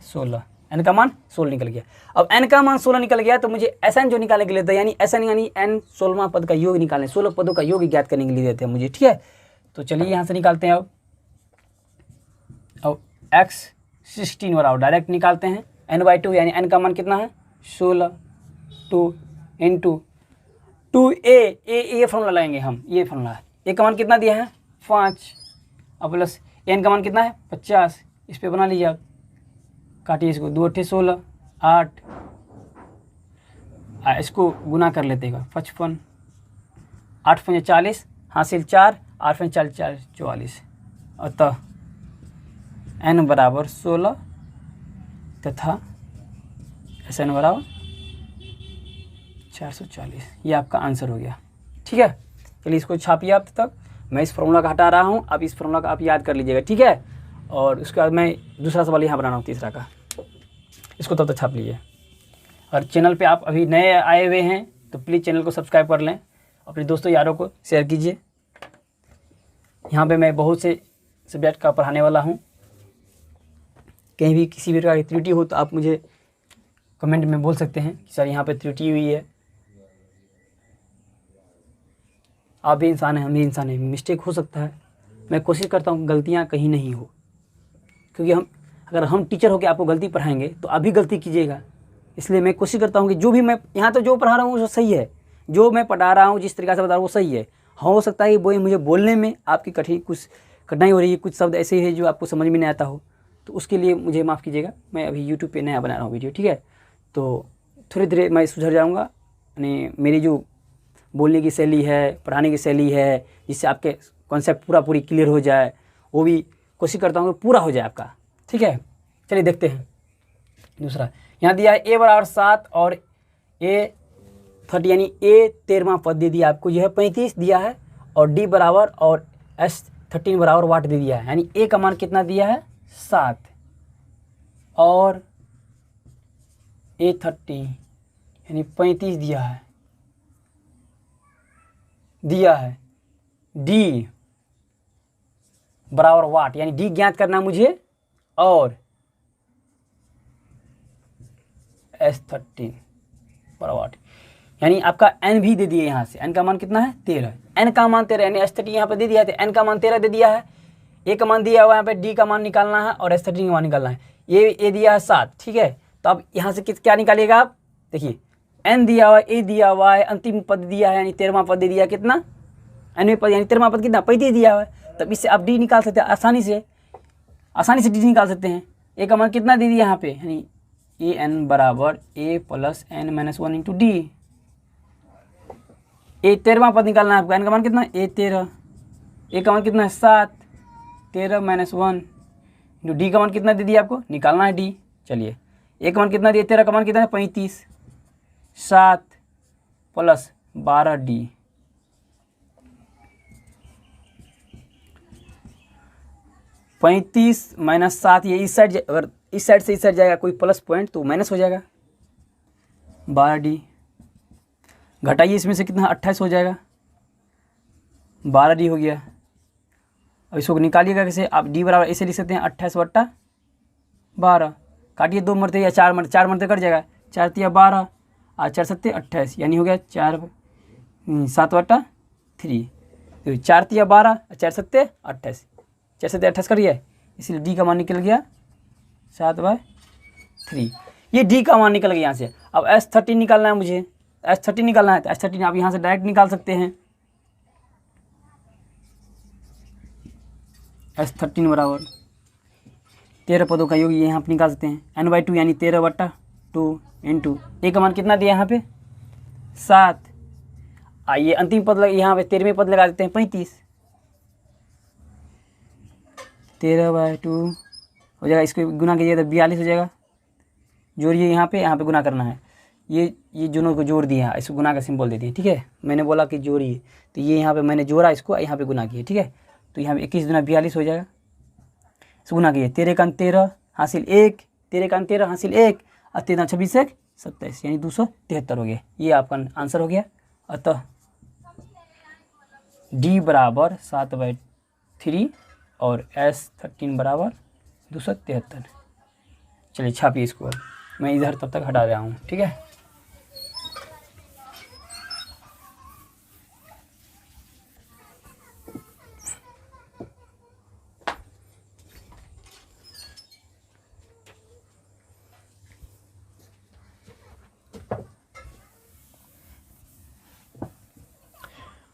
16, N का मान 16 निकल गया। अब एन का मान 16 निकल गया तो मुझे एस एन जो निकालने के लिए था, यानी एस एन यानी एन 16वां पद का योग निकालने, 16 पदों का योग ज्ञात करने के लिए देते हैं मुझे, ठीक है। तो चलिए यहाँ से निकालते हैं। अब एक्स 16 और डायरेक्ट निकालते हैं, n/2 यानी n का मान कितना है 16, 2 इंटू 2a, ये फॉर्मूला लगाएंगे हम, ये फॉर्मूला है। a का मान कितना दिया है 5, अब प्लस n का मान कितना है 50, इस पे बना लीजिए आप, काटिए इसको, 2 8 16 8, इसको गुना कर लेते हैं 55, 8 5 40 हासिल 4, 8 5 4 44, अतः n बराबर 16 तथा एस एन बराबर 440। ये आपका आंसर हो गया, ठीक है। चलिए इसको छापिए आप तब तक, मैं इस फॉर्मूला का हटा रहा हूँ, अब इस फॉर्मूला का आप याद कर लीजिएगा, ठीक है। और उसके बाद मैं दूसरा सवाल यहाँ बना रहा हूँ, तीसरा का, इसको तब तक छाप लीजिए। और चैनल पे आप अभी नए आए हुए हैं तो प्लीज़ चैनल को सब्सक्राइब कर लें, अपने दोस्तों यारों को शेयर कीजिए। यहाँ पे मैं बहुत से सब्जेक्ट का पढ़ाने वाला हूँ, कहीं भी किसी भी प्रकार की त्रुटि हो तो आप मुझे कमेंट में बोल सकते हैं कि सर यहाँ पे त्रुटि हुई है। आप भी इंसान हैं, हम भी इंसान हैं, मिस्टेक हो सकता है। मैं कोशिश करता हूँ गलतियाँ कहीं नहीं हो, क्योंकि अगर हम टीचर होकर आपको गलती पढ़ाएंगे तो आप भी गलती कीजिएगा। इसलिए मैं कोशिश करता हूँ कि जो भी मैं यहाँ तो जो पढ़ा रहा हूँ वो सही है, जो मैं पढ़ा रहा हूँ जिस तरीक़े से बता रहा हूँ वो सही है। हो सकता है वो मुझे बोलने में आपकी कुछ कठिनाई हो रही है, कुछ शब्द ऐसे हैं जो आपको समझ में नहीं आता हो, तो उसके लिए मुझे माफ़ कीजिएगा। मैं अभी यूट्यूब पे नया बना रहा हूँ वीडियो, ठीक है। तो थोड़ी धीरे मैं सुधर जाऊँगा, यानी मेरी जो बोलने की शैली है, पढ़ाने की शैली है, जिससे आपके कॉन्सेप्ट पूरी क्लियर हो जाए, वो भी कोशिश करता हूँ कि पूरा हो जाए आपका, ठीक है। चलिए देखते हैं दूसरा। यहाँ दिया है a बराबर 7 और a 30 यानी a 13वां पद दे दिया आपको, यह 35 दिया है, और d बराबर और s 13 बराबर वाट दे दिया है, यानी a का मान कितना दिया है 7 और a 30 यानी 35 दिया है d बराबर वाट, यानी d ज्ञात करना मुझे, और S 13 बराबर वाट, यानी आपका n भी दे दिए। यहाँ से n का मान कितना है 13, n का मान 13 यानी S 13 यहाँ पे दे दिया है, तो n का मान 13 दे दिया है, a का मान दिया हुआ है, यहाँ पे d का मान निकालना है और S 13 का मान निकालना है। ये दिया है 7, ठीक है। तो अब यहाँ से क्या निकालिएगा आप, देखिए n दिया हुआ है, a दिया हुआ है, अंतिम पद दिया है यानी 13वां पद दे दिया कितना, nवें पद यानी 13वां पद कितना 35 दिया हुआ है। तब इससे आप d निकाल सकते हैं आसानी से d निकाल सकते हैं। a का मान कितना दे दिया यहाँ पे, यानी ए एन बराबर a plus n minus 1 into D. A 13वां पद निकालना है आपका, n का मान कितना है a 13, a का मान कितना है 7, 13 माइनस 1 इंटू डी का मान कितना दे दिया आपको, निकालना है d। चलिए a का मान कितना दिया, 13 का मान कितना है 35, 7 प्लस 12d, पैंतीस माइनस 7, ये इस साइड, अगर इस साइड से इस साइड जाएगा कोई प्लस पॉइंट तो माइनस हो जाएगा, 12d घटाइए इसमें से कितना 28 हो जाएगा, 12d हो गया। अब इसको निकालिएगा कैसे, आप d बराबर ऐसे लिख सकते हैं 28 बट्टा 12, काटिए 2 मरते या 4 मरते कट जाएगा, 4 तिया 12 और 4 सत्ते 28, यानी हो गया 7 बट्टा 3, 4 तिया 12 4 सत्ते 28, 4 सत्ते 28 करिए, इसलिए d का मान निकल गया 7/3। ये d का मान निकल गया यहाँ से। अब S 13 निकालना है मुझे, S 13 निकालना है तो S 13 आप यहाँ से डायरेक्ट निकाल सकते हैं। S 13 बराबर 13 पदों का योग, ये यहाँ पर निकाल सकते हैं, n/2 यानी 13/2 इंटू a का मान कितना दिया यहाँ पे 7, आइए अंतिम पद यहाँ पे 13वें पद लगा देते हैं 35, 13/2 हो जाएगा, इसको गुना कीजिए तो 42 हो जाएगा, जोड़िए यहाँ पे गुना करना है, ये दोनों को जोड़ दिया है, इसको गुना का सिंबल दे दिए, ठीक है। मैंने बोला कि जोड़िए, तो ये यहाँ पे मैंने जोड़ा, इसको यहाँ पे गुना किया, ठीक है। तो यहाँ पे 21 दूना 42 हो जाएगा, इसको गुना कीजिए, 13 का 13 हासिल 1, 13 का 13 हासिल 1 और 13 26 1 27, यानी 273 हो गया। ये आपका आंसर हो गया। अतः d बराबर 7/3 और S 13 बराबर 273। चलिए छापिए इसको, मैं इधर तब तक हटा रहा हूँ, ठीक है।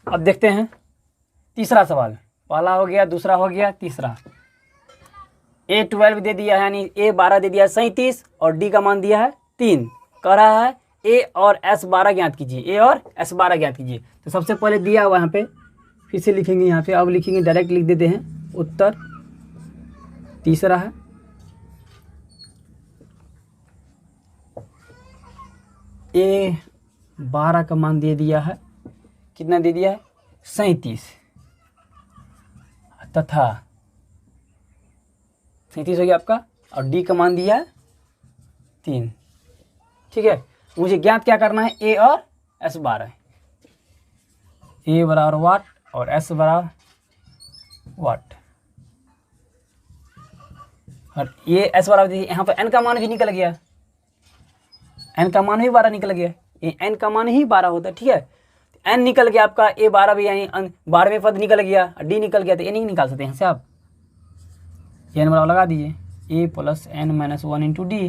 अब देखते हैं तीसरा सवाल। पहला हो गया, दूसरा हो गया, तीसरा। A12 दे दिया है, यानी A12 दे दिया है 37 और D का मान दिया है 3। कह रहा है A और S12 ज्ञात कीजिए, A और S12 ज्ञात कीजिए। तो सबसे पहले दिया हुआ यहाँ पे, फिर से लिखेंगे यहाँ पे, अब लिखेंगे डायरेक्ट लिख देते हैं उत्तर। तीसरा है A12 का मान दे दिया है, कितना दे दिया है 37, तथा 37 हो गया आपका, और D का मान दिया है 3, ठीक है। मुझे ज्ञात क्या करना है, A और S12, A बराबर वाट और S बराबर वाट, और ये S बराबर, यहाँ पर N का मान भी निकल गया, N का मान भी 12 निकल गया, ये N का मान ही 12 होता है, ठीक है। N निकल गया आपका, A12 भी यानी 12वें पद निकल गया, D निकल गया, तो ये नहीं निकाल सकते यहाँ से आप, N बराबर लगा दीजिए A plus N minus 1 into D.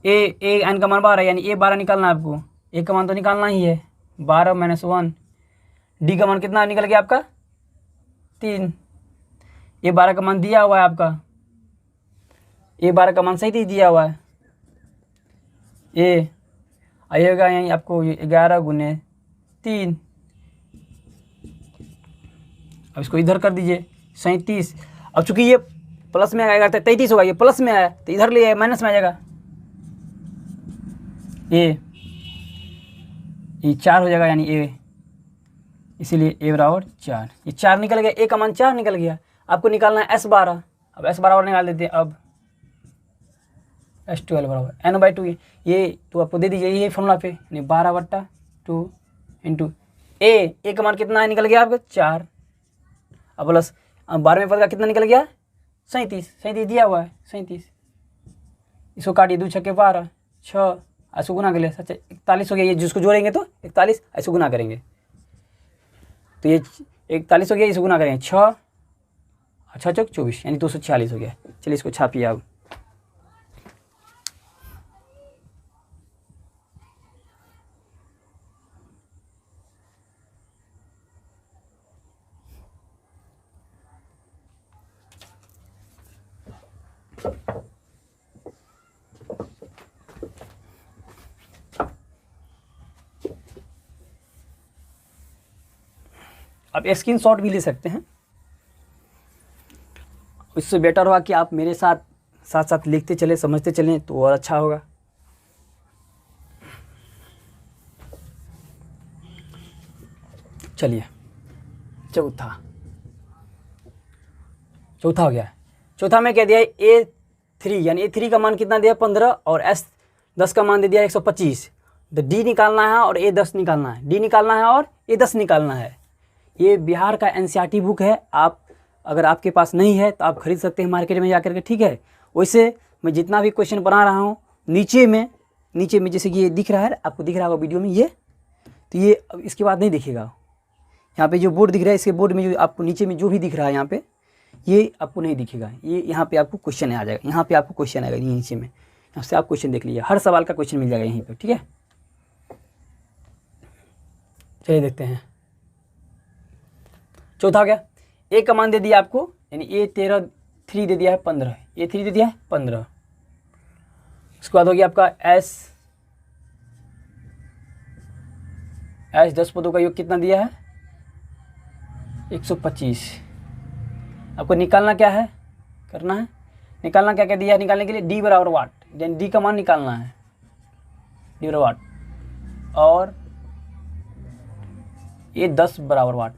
A N का मान 12 यानी A12 निकालना है आपको, A का मान तो निकालना ही है, 12 माइनस 1, D का मान कितना निकल गया आपका 3। A12 का मान दिया हुआ है आपका, A12 का मान सही दिया हुआ है, A आइएगा यहीं आपको 11 गुने 3, अब इसको इधर कर दीजिए 37। अब चूंकि ये प्लस में आएगा तो 33 होगा, ये प्लस में आया तो इधर ले माइनस में आ जाएगा, ये 4 हो जाएगा, यानी A, इसीलिए A बराबर 4। ये 4 निकल गया, A का मान 4 निकल गया। आपको निकालना है S12, अब S12 और निकाल देते हैं। अब S12 बराबर N/2, ये तो आपको दे दीजिए ये फॉर्मूला पे, यानी 12/2 इंटू A का मान कितना है निकल गया आपका 4, अब प्लस 12वें पद का कितना निकल गया 37 दिया हुआ है 37, इसको काटिए 2 छक्के 12, 6 ऐसे गुना कर ले, सच 41 हो गया, ये जिसको जोड़ेंगे तो 41 ऐसे गुना करेंगे, तो ये 41 हो गया, इसे गुना करेंगे 6 6 चौक 24 यानी 246 हो गया। चलिए इसको छापिए आप। आप स्क्रीनशॉट भी ले सकते हैं, इससे बेटर होगा कि आप मेरे साथ साथ लिखते चले, समझते चलें तो और अच्छा होगा। चलिए चौथा हो गया। चौथा में क्या दिया है A3, यानी A3 का मान कितना दिया 15 और S10 का मान दे दिया 125। तो D निकालना है और A10 निकालना है, D निकालना है और A10 निकालना है। ये बिहार का NCERT बुक है, आप अगर आपके पास नहीं है तो आप खरीद सकते हैं मार्केट में जाकर के, ठीक है। वैसे मैं जितना भी क्वेश्चन बना रहा हूँ नीचे में जैसे कि ये दिख रहा है, आपको दिख रहा होगा वीडियो में ये, तो ये अब इसके बाद नहीं दिखेगा। यहाँ पे जो बोर्ड दिख रहा है, इसके बोर्ड में जो आपको नीचे में जो भी दिख रहा है यहाँ पे, ये आपको नहीं दिखेगा, ये यहाँ पे आपको क्वेश्चन आ जाएगा, यहाँ पे आपको क्वेश्चन आएगा ये नीचे में, यहाँ से आप क्वेश्चन देख लीजिए, हर सवाल का क्वेश्चन मिल जाएगा यहीं पर, ठीक है। चलिए देखते हैं। चौथा हो गया, A का मान दे दिया आपको, यानी A3 दे दिया है 15, A3 दे दिया है 15। उसके बाद हो गया आपका S10 पदों का योग कितना दिया है 125। आपको निकालना क्या है, करना है निकालना क्या दिया है, निकालने के लिए D बराबर वाट, यानी D का मान निकालना है, D बराबर वाट, और A10 बराबर वाट,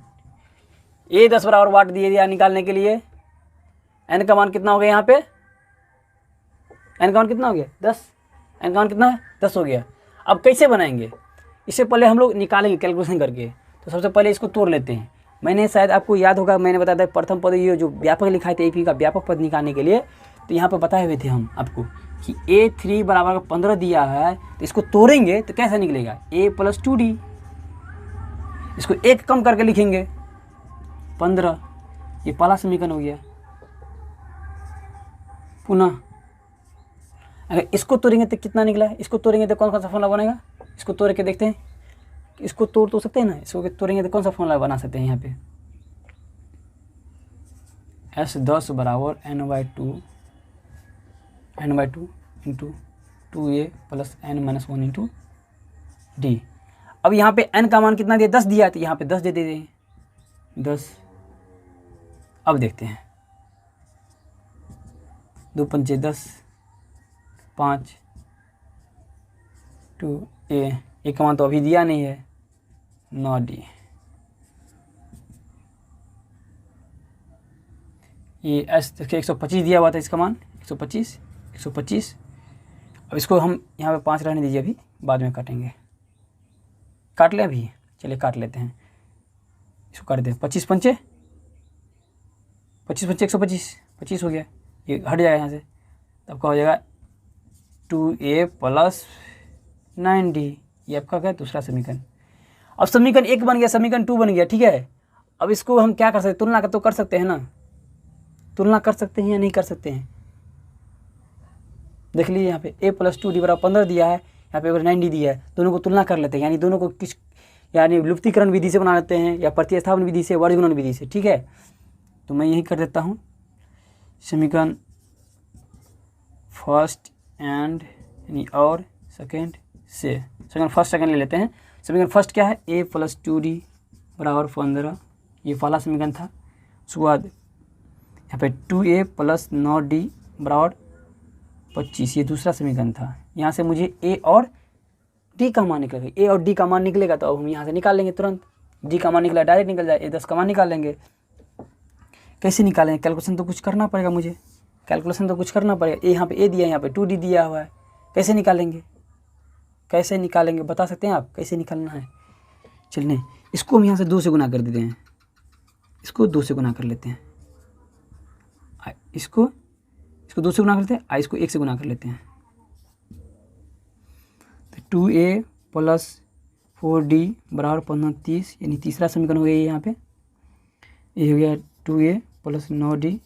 A10 बराबर वाट दिए दिया निकालने के लिए। N का मान कितना हो गया यहाँ पे, N का मान कितना हो गया 10, N का मान कितना है 10 हो गया। अब कैसे बनाएंगे, इससे पहले हम लोग निकालेंगे कैलकुलेशन करके। तो सबसे पहले इसको तोड़ लेते हैं। मैंने शायद आपको याद होगा, मैंने बताया था प्रथम पद, ये जो व्यापक लिखा था AP का व्यापक पद निकालने के लिए, तो यहाँ पे बताए हुए थे हम आपको कि A3 बराबर 15 दिया है, तो इसको तोड़ेंगे तो कैसा निकलेगा, A+2D। इसको एक कम करके लिखेंगे 15, ये पहला समीकरण हो गया। पुनः अगर इसको तोड़ेंगे तो कितना निकला है, इसको तोड़ेंगे तो कौन सा फॉर्मूला बनेगा, इसको तोड़ के देखते हैं, इसको तोड़ तो सकते हैं ना, इसको तोड़ेंगे तो कौन सा फॉर्मूला बना सकते हैं यहाँ पे, S10 बराबर n/2 into 2a plus n-1 into D. अब यहाँ पे n का मान कितना दिया, 10 दिया है, तो यहाँ पे 10 दे देते हैं, 10। अब देखते हैं, 2 पंचे 10, 5, 2a, एक का मान तो अभी दिया नहीं है, 9d। ये एस 125 दिया हुआ था, इसका मान 125। अब इसको हम यहाँ पे 5 रहने दीजिए, अभी बाद में काटेंगे, काट लें अभी, चलिए काट लेते हैं, इसको काट दें। 25 पंचे 125, 25 हो गया, ये हट जाएगा यहाँ से, तब क्या हो जाएगा 2a प्लस 9d। ये आपका क्या, दूसरा समीकरण। अब समीकरण 1 बन गया, समीकरण 2 बन गया, ठीक है। अब इसको हम क्या कर सकते हैं, तुलना तो कर सकते हैं ना, तुलना कर सकते हैं या नहीं कर सकते हैं, देख लीजिए यहाँ पे A+2D बराबर 15 दिया है, यहाँ पे 9D दिया है, दोनों को तुलना कर लेते हैं, यानी दोनों को किस, यानी लुप्तीकरण विधि से बना लेते हैं या प्रतिस्थापन विधि से, वर्गीकरण विधि से, ठीक है। तो मैं यही कर देता हूँ, समीकरण फर्स्ट एंड यानी और सेकेंड से, समीकरण फर्स्ट सेकेंड ले लेते हैं। समीकरण फर्स्ट क्या है, A+2D बराबर 15, ये पहला समीकरण था। उसके बाद यहाँ पे 2a प्लस 9d बराबर 25, ये दूसरा समीकरण था। यहाँ से मुझे a और d का मान निकलेगा, a और d का मान निकलेगा तो अब हम यहाँ से निकाल लेंगे तुरंत, d का मान निकला डायरेक्ट निकल जाए, a10 का मान निकाल लेंगे। कैसे निकालेंगे, कैलकुलेशन तो कुछ करना पड़ेगा मुझे, कैलकुलेशन तो कुछ करना पड़ेगा। यहाँ पे a दिया है, यहाँ पे 2d दिया हुआ है, कैसे निकालेंगे, कैसे निकालेंगे बता सकते हैं आप, कैसे निकालना है। चलिए इसको हम यहाँ से 2 से गुना कर देते हैं, इसको 2 से गुना कर लेते हैं, इसको 2 से गुना करते हैं, इसको 1 से गुना कर लेते हैं। तो 2a प्लस 4d बराबर 15 30, यानी तीसरा समीकरण हो गया यहाँ पे, ये हो गया 2a प्लस 9d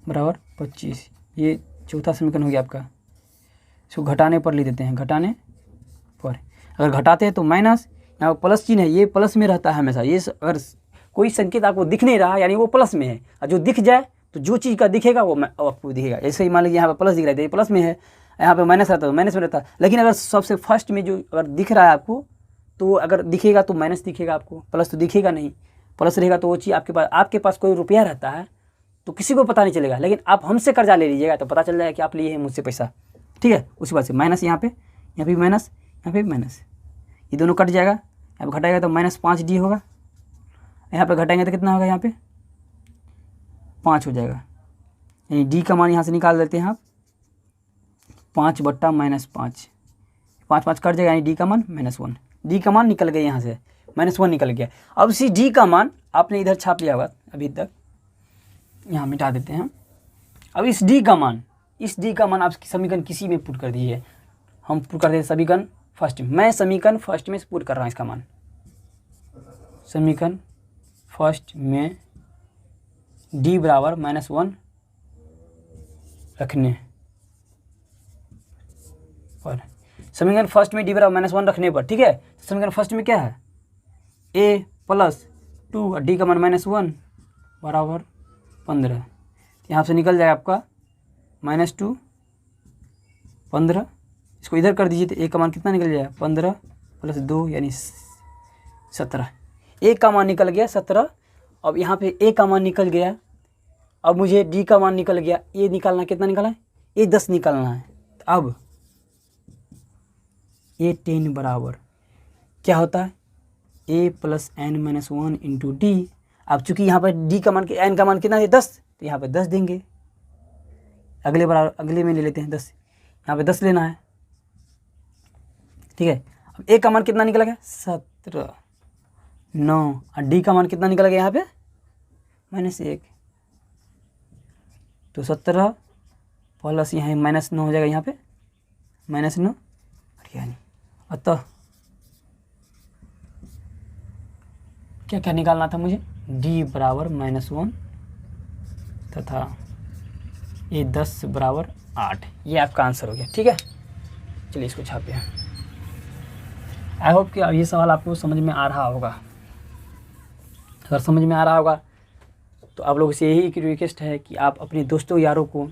बराबर 25, ये चौथा समीकरण हो गया आपका। इसको घटाने पर लिख देते हैं, घटाने पर, अगर घटाते हैं तो माइनस, यहाँ पर प्लस चिन्ह है, ये प्लस में रहता है हमेशा, ये अगर कोई संकेत आपको दिख नहीं रहा यानी वो प्लस में है, और जो दिख जाए तो जो चीज़ का दिखेगा वो आपको दिखेगा। जैसे ही मान लीजिए यहाँ पे प्लस दिख रहा है तो ये प्लस में है, यहाँ पे माइनस रहता है तो माइनस में रहता है। लेकिन अगर सबसे फर्स्ट में जो अगर दिख रहा है आपको, तो अगर दिखेगा तो माइनस दिखेगा आपको, प्लस तो दिखेगा नहीं। प्लस रहेगा तो वो चीज़ आपके पास कोई रुपया रहता है तो किसी को पता नहीं चलेगा, लेकिन आप हमसे कर्जा ले लीजिएगा तो पता चल जाएगा कि आप लिए हैं मुझसे पैसा, ठीक है। उसी बात से माइनस यहाँ पे माइनस, यहाँ पे माइनस, ये दोनों कट जाएगा, यहाँ पे घटाएगा तो -5d होगा, यहाँ पे घटाएंगे तो कितना होगा, यहाँ पे 5 हो जाएगा, यानी डी का मान यहाँ से निकाल देते हैं आप, 5 बट्टा -5, 5 कट जाएगा, यानी डी का मान -1, डी का मान निकल गया यहाँ से, -1 निकल गया। अब इसी डी का मान आपने इधर छाप लिया होगा अभी तक, यहाँ मिटा देते हैं। अब इस डी का मान आप समीकरण किसी में पुट कर दीजिए, हम पुट कर देते समीकरण फर्स्ट में, मैं समीकरण फर्स्ट में पुट कर रहा हूँ इसका मान, समीकरण फर्स्ट में d बराबर -1 रखने पर, समीकरण फर्स्ट में d बराबर -1 रखने पर, ठीक है। समीकरण फर्स्ट में क्या है, a प्लस 2 और d का मान -1 बराबर 15, यहाँ से निकल जाएगा आपका -2 15, इसको इधर कर दीजिए तो a का मान कितना निकल जाएगा, 15 प्लस 2 यानी 17, a का मान निकल गया 17। अब यहाँ पे a का मान निकल गया, अब मुझे d का मान निकल गया, a निकालना कितना निकालना है, a 10 निकालना है। तो अब a 10 बराबर क्या होता है, a plus n-1 into D. अब चूँकि यहाँ पर d का मान n का मान कितना है 10, तो यहाँ पे 10 देंगे, अगले में ले लेते हैं 10, यहाँ पे 10 लेना है, ठीक है। अब a का मान कितना निकल गया 17, 9, और d का मान कितना निकल गया यहाँ पे -1, तो 17 प्लस यहाँ -9 हो जाएगा, यहाँ पे -9, यानी अतः क्या क्या निकालना था मुझे, d बराबर -1 तथा a 10 बराबर 8। ये आपका आंसर हो गया। ठीक है, चलिए इसको छापे। आई होप कि ये सवाल आपको समझ में आ रहा होगा। अगर समझ में आ रहा होगा तो आप लोगों से यही रिक्वेस्ट है कि आप अपने दोस्तों यारों को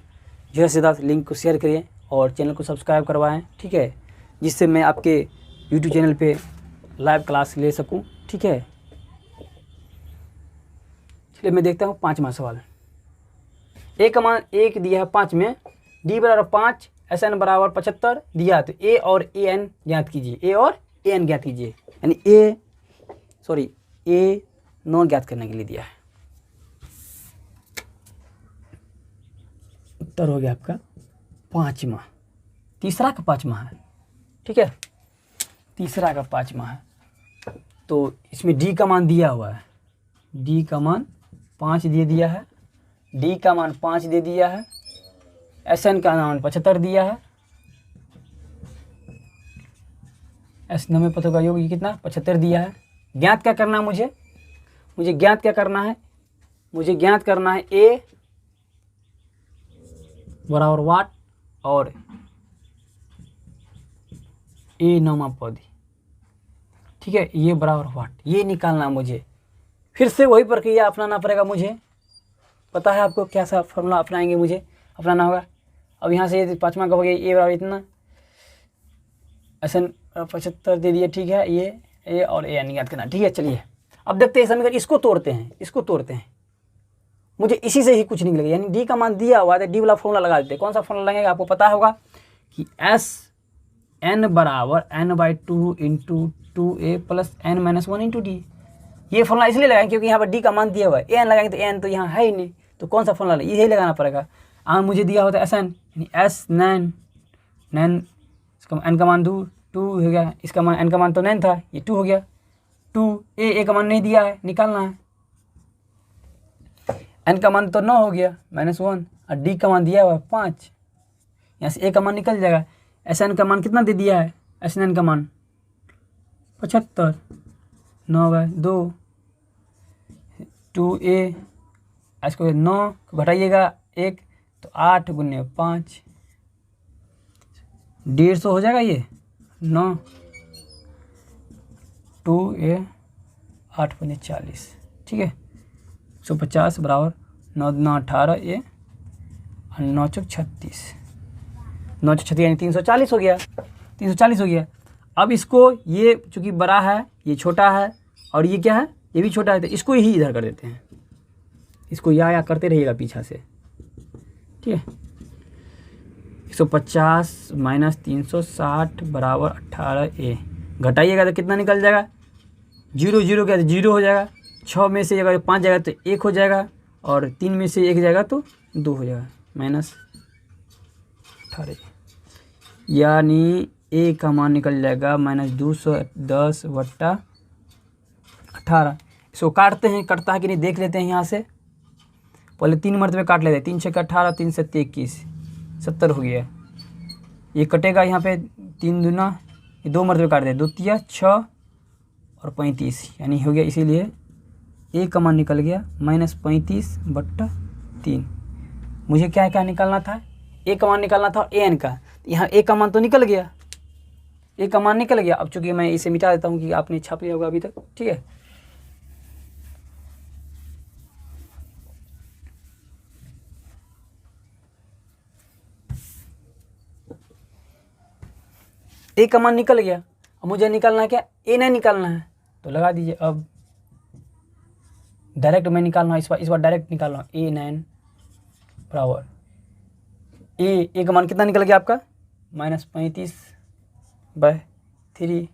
ज़्यादा से ज़्यादा लिंक को शेयर करिए और चैनल को सब्सक्राइब करवाएं। ठीक है, जिससे मैं आपके यूट्यूब चैनल पे लाइव क्लास ले सकूं। ठीक है, चलिए मैं देखता हूँ 5वां सवाल। एक दिया है 5 में, d बराबर 5, SN बराबर 75 दिया, तो a और an ज्ञात कीजिए। a और an ज्ञात कीजिए, यानी a 9 ज्ञात करने के लिए दिया है। उत्तर हो गया आपका 5वां, तीसरा का 5वां है। ठीक है, तीसरा का 5वां है। तो इसमें d का मान दिया हुआ है, d का मान 5 दे दिया है, d का मान 5 दे दिया है, SN का मान 75 दिया है, S9 में पतों का योग ये कितना 75 दिया है। ज्ञात क्या करना है मुझे ज्ञात क्या करना है, मुझे ज्ञात करना है a बराबर वाट और a 9वां पद। ठीक है, ये बराबर वाट, ये निकालना मुझे। फिर से वही प्रक्रिया अपनाना पड़ेगा मुझे, पता है आपको क्या सा फॉर्मूला अपनाएंगे, मुझे अपनाना होगा। अब यहाँ से 5वां का हो गया a बराबर इतना, SN 75 दे दिया। ठीक है, ये a और an याद करना। ठीक है, चलिए अब देखते हैं समीकरण, इसको तोड़ते हैं। मुझे इसी से ही कुछ नहीं मिलेगा, यानी d का मान दिया हुआ है, d वाला फॉर्मूला लगा देते हैं। कौन सा फॉर्मूला लगेगा आपको पता होगा कि SN बराबर n/2 × 2a + n-1 × d। ये फॉर्मूला इसलिए लगाएंगे क्योंकि यहाँ पर d का मान दिया हुआ है, an लगाएंगे तो n तो यहाँ है ही नहीं, तो कौन सा फॉर्मूला यही लगाना पड़ेगा। मुझे दिया होता है SN, यानी S9, इसका n का मान 2 हो गया, इसका मान n का मान तो 9 था, ये 2 हो गया। 2 a का मान नहीं दिया है, निकालना है। n का मान तो 9 हो गया -1, और d का मान दिया हुआ है 5, यहाँ से a का मान निकल जाएगा। SN का मान कितना दे दिया है, SN का मान 75, 9/2, 2a, इसको 9 घटाइएगा 1 तो 8 × 5, 150 हो जाएगा। ये 9, 2a 8 × 40। ठीक है, 150 बराबर 9 × 9 18 a और 9 × 36, 9 × 36 यानी 340 हो गया, 340 हो गया। अब इसको, ये चूँकि बड़ा है, ये छोटा है, और ये क्या है, ये भी छोटा है, तो इसको ही इधर कर देते हैं। इसको या करते रहिएगा पीछा से। ठीक है, 150 - 360 बराबर 18a, घटाइएगा तो कितना निकल जाएगा, 0 क्या तो 0 हो जाएगा। 6 में से अगर 5 जाएगा तो 1 हो जाएगा, और 3 में से 1 जाएगा तो 2 हो जाएगा, -18, यानी a का मान निकल जाएगा -210/18। इसको काटते हैं, कटता है कि नहीं देख लेते हैं। यहाँ से पहले 3 मरतबे काट लेते हैं, 3 × 6 = 18, 3 × 7 = 21, 70 हो गया। ये कटेगा यहाँ पे 3 दूना, ये 2 मरतबे काट दें, 2 × 6 और 35, यानी हो गया। इसीलिए a का मान निकल गया -35/3। मुझे क्या क्या निकालना था, a का मान निकालना था an का, यहाँ a का मान तो निकल गया, a का मान निकल गया। अब चूँकि मैं इसे मिटा देता हूँ कि आपने छाप लिया होगा अभी तक। ठीक है, a का मान निकल गया। अब मुझे निकालना है क्या, a9 निकालना है, तो लगा दीजिए। अब डायरेक्ट मैं निकाल रहा हूँ, इस बार डायरेक्ट निकाल रहा हूँ। a9 बराबर a का मान कितना निकल गया आपका, -35/3।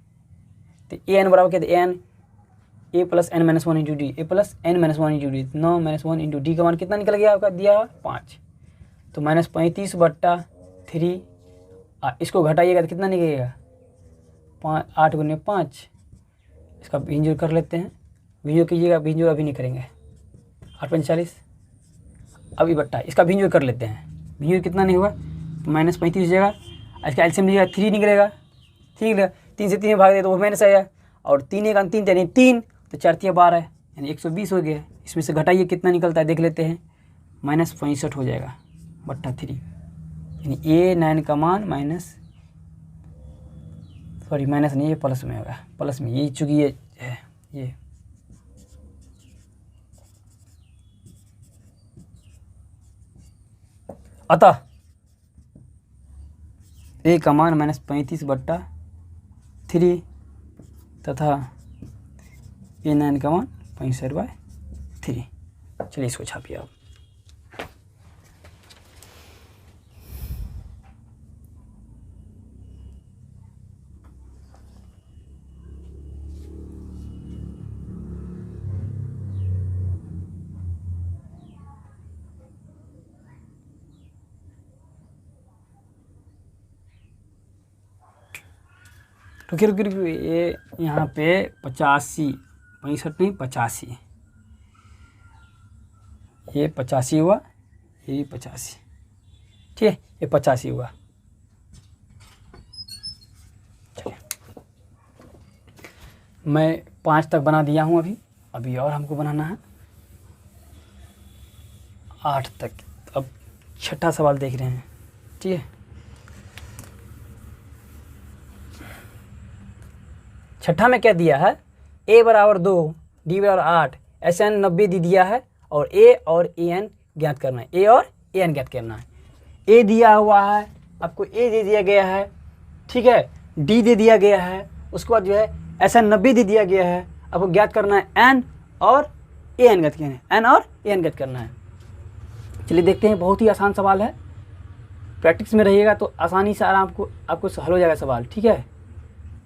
तो an बराबर क्या, an a + n-1 × d, a + n-1 × d, 9 - 1 × d का मान कितना निकल गया आपका, दिया 5, तो -35/3। इसको घटाइएगा तो कितना निकलेगा, 8 × 5। इसका भिंजोर कर लेते हैं, भिंजोर कीजिएगा, भिंजोर अभी नहीं करेंगे। 8 × 40, अभी बट्टा, इसका भिंजोर कर लेते हैं। भिंजोर कितना नहीं हुआ, -35 हो जाएगा। इसका एलसीएम लीजिएगा 3 निकलेगा, 3 निकलेगा, 3 से 3 में भाग दे तो वो माइनस आएगा, और 3 एक 3 यानी 3, तो 4 3 12 यानी 120 हो गया। इसमें से घटाइए कितना निकलता है देख लेते हैं, -65 हो जाएगा बट्टा 3, यानी A9 का मान माइनस नहीं, ये प्लस में होगा, प्लस में, ये चूँकि ये है ये अतः A का मान -35 बट्टा 3 तथा A9 का मान 65/3। चलिए इसको छापिए आप। रुकिए ये यहाँ पे 85, 65 नहीं 85, ये 85 हुआ, ये भी 85, ठीक है, ये 85 हुआ। चलिए मैं 5 तक बना दिया हूँ अभी और हमको बनाना है 8 तक। अब छठा सवाल देख रहे हैं, ठीक है। छठा में क्या दिया है, a बराबर 2, d बराबर 8, SN 90 दी दिया है, और a और an ज्ञात करना है, a और an ज्ञात करना है। a दिया हुआ है आपको, a दे दिया गया है, ठीक है, d दे दिया गया है, उसके बाद जो है SN 90 दे दिया गया है, आपको ज्ञात करना है n और an ज्ञात करना है, n और an ज्ञात करना है। चलिए देखते हैं, बहुत ही आसान सवाल है, प्रैक्टिस में रहिएगा तो आसानी से आराम आपको हल हो जाएगा सवाल, ठीक है।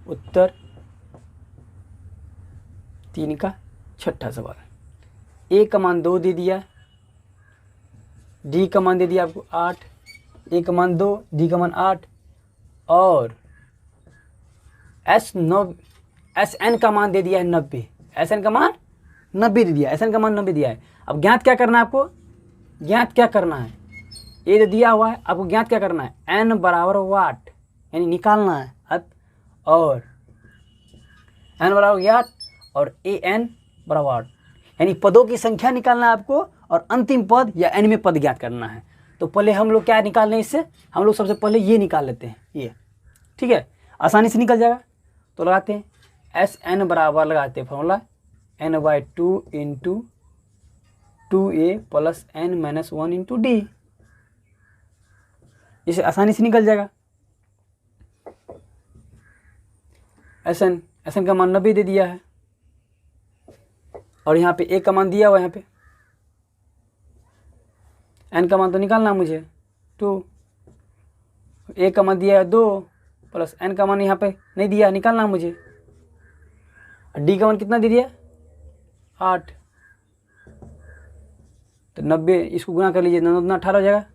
उत्तर 3 का छठा सवाल, a का मान 2 दे दिया, d का मान दे दिया आपको 8, a का मान 2, d का मान 8, और SN का मान दे दिया है 90, SN का मान 90 दे दिया, SN का मान 90 दिया है। अब ज्ञात क्या करना है आपको, ज्ञात क्या करना है, a तो दिया हुआ है, आपको ज्ञात क्या करना है, n बराबर वाट, यानी निकालना है, और n बराबर ज्ञात और an बराबर वाट, यानी पदों की संख्या निकालना है आपको, और अंतिम पद या n पद ज्ञात करना है। तो पहले हम लोग क्या निकाल रहे हैं इससे, हम लोग सबसे पहले ये निकाल लेते हैं, ये ठीक है, आसानी से निकल जाएगा। तो लगाते हैं SN बराबर, लगाते हैं formula n/2 × 2a + n - 1 × d, इसे आसानी से निकल जाएगा। SN का मान 90 दे दिया है, और यहाँ पे a का मान दिया हुआ, यहाँ पे n का मान तो निकालना है मुझे 2, a का मान दिया है 2 + n का मान यहाँ पे नहीं दिया, निकालना है मुझे। d का मान कितना दे दिया 8, तो 90, इसको गुना कर लीजिए, 9 दूना 18 हो जाएगा,